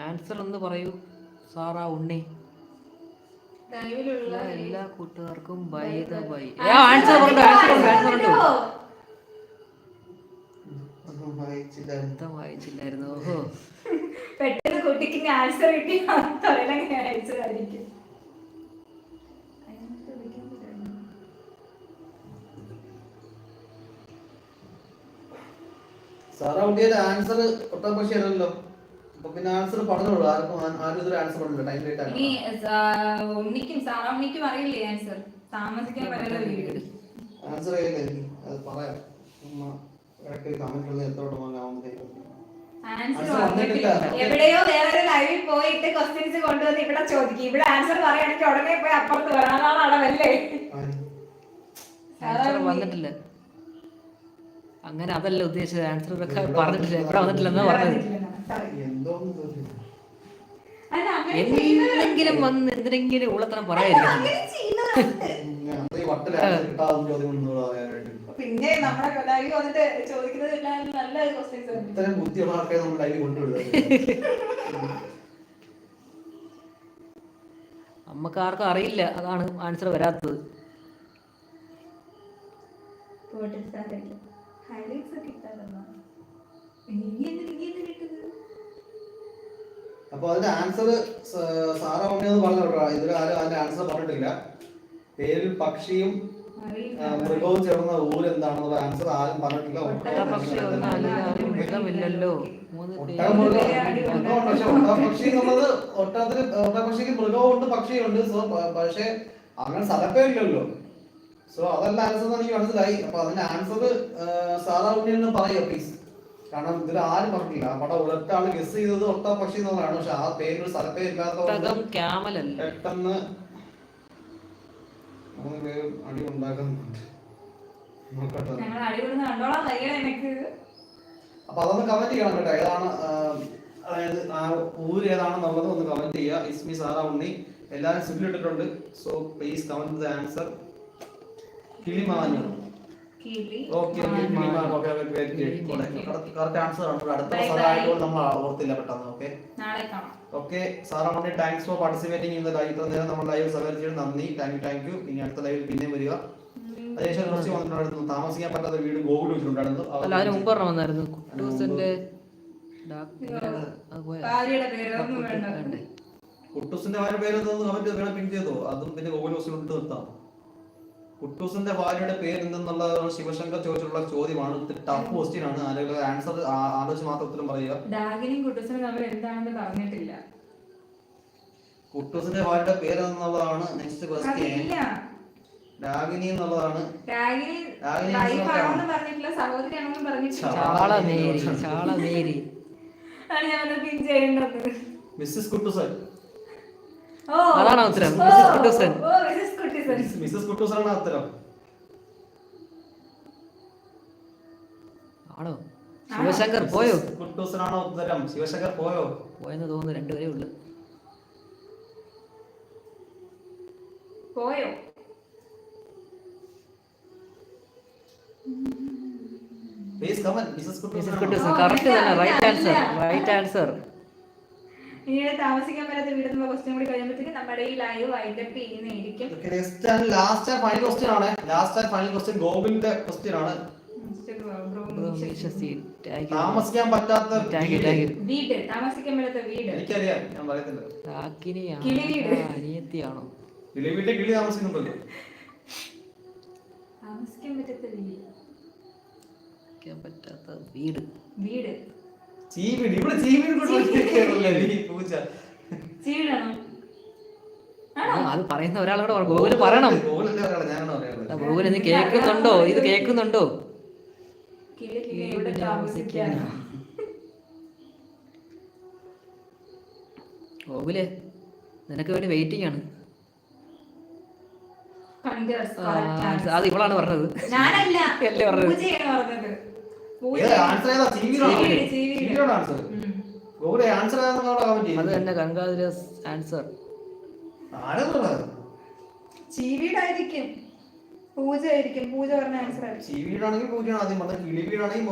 Answer ഒന്ന് പറയൂ Sarah ഉണ്ണി. എല്ലാ കൂട്ടുകാർക്കും ബൈ ദ ബൈ. ആൻസർ വായിച്ചില്ലായിരുന്നു. ഓഹോ, പെട്ടെന്ന് കുട്ടിക്ക് ആൻസർ കിട്ടി. അയച്ചതായിരിക്കും. സാറാ കുട്ടിയുടെ ആൻസർ ഒട്ടാ പക്ഷേ അല്ലല്ലോ. അപ്പൊ പിന്നെ ആൻസർ പറഞ്ഞോളൂ. ആരും ഇതൊരു ആൻസർ പറഞ്ഞില്ല. ടൈം ലേറ്റ് ആണ്. ഉണ്ണിക്കും സാറാ ഉണ്ണിക്കും അറിയില്ലേ ആൻസർ? താമസിക്കാൻ പറ്റുന്ന വീട് ആൻസർ ചെയ്യില്ലേ? അത് പറയാം. കമന്റ് എത്രയോട്ട് എവിടെയോ വേറൊരു ലൈവിൽ പോയിട്ട് ക്വസ്റ്റ്യൻസ് കൊണ്ടുവന്ന് ഇവിടെ ചോദിക്കും. ഇവിടെ ആൻസർ പറയുകയാണെങ്കിൽ ഉടനെ പോയി അപ്പുറത്ത് വരാനാണ് അടവല്ലേ? വന്നിട്ടില്ല. അങ്ങനെ അതല്ല ഉദ്ദേശിച്ചത്. ആൻസർ പറഞ്ഞിട്ടില്ല. ഇവിടെ വന്നിട്ടില്ലെന്നാ പറഞ്ഞത്. എന്തെങ്കിലും വന്ന് എന്തിനെങ്കിലും ഉള്ളത്തരം പറയായിരിക്കും. പിന്നെ നമ്മുടെ ലൈവ് വന്നിട്ട് ചോദിക്കുന്നത് നല്ല ക്വസ്റ്റ്യൻസ്. ഇത്രയും ബുദ്ധിയുള്ള ആൾക്കാരെ നമ്മൾ ലൈവ് കൊണ്ടുവിടുന്നത്. നമുക്ക് ആർക്കും അറിയില്ല, അതാണ് ആൻസർ വരാത്തത്. അപ്പൊ അതിന്റെ ആൻസർ സാറാ ഉണ്ണിയെന്ന് പറഞ്ഞോട്ടോ. ഇതിൽ ആരും അതിന്റെ ആൻസർ പറഞ്ഞിട്ടില്ല. പേരിൽ പക്ഷിയും മൃഗവും ചേർന്ന ഊര് എന്താണെന്നുള്ള ആൻസർ ആരും പറഞ്ഞിട്ടില്ല. ഒട്ടകപക്ഷി എന്നുള്ളത് ഒട്ടകപക്ഷിക്ക് മൃഗവും ഉണ്ട് പക്ഷിയും ഉണ്ട്. സോ പക്ഷെ അങ്ങനെ സ്ഥലപ്പേരില്ലല്ലോ. സോ അതല്ല ആൻസർ എന്ന് എനിക്ക് മനസ്സിലായി. അപ്പൊ അതിന്റെ ആൻസർ സാറാ ഉണ്ണിയെന്ന് പറയുക പ്ലീസ്. കാരണം ഇതിൽ ആരും പറഞ്ഞില്ല. അവിടെ ഒരൊറ്റ ആള് ഗസ് ചെയ്തത് ഒട്ടകപക്ഷി എന്നുള്ളതാണ്. പക്ഷെ ആ പേര് സ്ഥലപ്പേരില്ലാത്തതുകൊണ്ട് പെട്ടെന്ന് അടി ഉണ്ടാക്കുന്നുണ്ട്. അപ്പൊ അതൊന്ന് കമന്റ് ചെയ്യണം കേട്ടോ. ഏതാണ് അതായത് ആ ഊര് ഏതാണെന്നുള്ളത് ഒന്ന് കമന്റ് ചെയ്യുക. ഇസ്മി സാറാ ഉണ്ണി എല്ലാവരും സിമ്പിൾ ഇട്ടിട്ടുണ്ട്. So please comment the answer. കിളിമാനു. കറക്റ്റ് ആൻസർ ആണ്. അടുത്ത സാറായിട്ട് നമ്മൾ ഓർത്തില്ല പെട്ടെന്ന്. Okay Sara Unni, thanks for participating in the live. ഇത്ര നേരം നമ്മൾ ലൈവ് സഹകരിച്ചതിന് നന്ദി. Thank you. ഇനി അടുത്ത ലൈവിൽ പിന്നെ വരിക. അതിനുശേഷം കുറച്ച് വന്നിട്ടുണ്ടായിരുന്നു. താമസിക്കാൻ പറ്റാത്ത വീട് ഗോകുൽ വെച്ചിട്ടുണ്ടായിരുന്നു. കുട്ടൂസിന്റെ ഭാര്യ പേര് കമന്റ് വേണം പിൻ ചെയ്തോ. അതും പിന്നെ ഗോകുൽ വെച്ചിട്ട് നിർത്താം. കുട്ടൂസിന്റെ ഭാര്യയുടെ പേര് എന്തെന്നുള്ള ശിവശങ്കർ ചോദിച്ചിട്ടുള്ള ചോദ്യമാണ്. ടഫ് ക്വസ്റ്റ്യൻ ആണ്. ആരെങ്കിലും ആൻസർ ആലോചിച്ച് മാത്രം ഉത്തരം പറയുക. കുട്ടൂസിന്റെ ഭാര്യയുടെ പേര് എന്നുള്ളതാണ് നെക്സ്റ്റ് ക്വസ്റ്റ്യൻ. രാഗിനി എന്നുള്ളതാണ്. മിസ്സസ് കുട്ടൂസൻ. അതാണ് ഉത്തരം. മിസ്സസ് കുട്ടൂസനാണ് ഉത്തരം. ആണോ? ശിവശങ്കർ പോയോ? കുട്ടൂസനാണോ ഉത്തരം? ശിവശങ്കർ പോയെന്ന് തോന്നുന്നു. രണ്ടുപേരേ ഉള്ളു. പോയോ? Please comment. Mrs Kuttoosan correct തന്നെ. Right answer. ഇനി താമസിക്കാൻ പറ്റാത്ത വീടെന്നുള്ള ക്വസ്റ്റ്യൻ കൂടി കഴിയുമ്പോഴത്തേക്ക് നമ്മുടെ ഈ ലൈവ് വൈൻഡപ്പ് ചെയ്യുന്നതായിരിക്കും. ലാസ്റ്റ് ആൻഡ് ഫൈനൽ ക്വസ്റ്റ്യൻ ആണ്. ലാസ്റ്റ് ആൻഡ് ഫൈനൽ ക്വസ്റ്റ്യൻ ഗോകുലിന്റെ ക്വസ്റ്റ്യൻ ആണ്. താമസിക്കാൻ പറ്റാത്ത വീട്. താമസിക്കാൻ പറ്റാത്ത വീട് എനിക്കറിയാം. ഞാൻ പറയത്തില്ല. അനിയത്തിയാണോ? കിളി വീട്ടിൽ കിളി താമസിക്കുന്നുണ്ടല്ലോ. താമസിക്കാൻ പറ്റാത്ത വീട്. ചീവീട്. ഇവിടെ ചീവീട് അത് പറയുന്ന ഒരാളോട് ഗോകുല് പറയണം. ഗോകുല് നീ കേൾക്കുന്നുണ്ടോ? ഇത് കേൾക്കുന്നുണ്ടോ? ഗോകുല് നിനക്ക് വേണ്ടി വെയിറ്റിംഗ് ആണ്. അത് ഇവളാണ് പറഞ്ഞത്. അല്ലേ പറഞ്ഞത്? അത് തന്നെ. Congratulations answer. ചീവീടായിരിക്കും. പൂജ ആയിരിക്കും. പൂജ പറഞ്ഞ ആൻസർ ആയിരിക്കും. ചീവീടാണെങ്കിൽ പൂജയാണ് ആദ്യം പറഞ്ഞത്. കിളി വീടാണെങ്കിൽ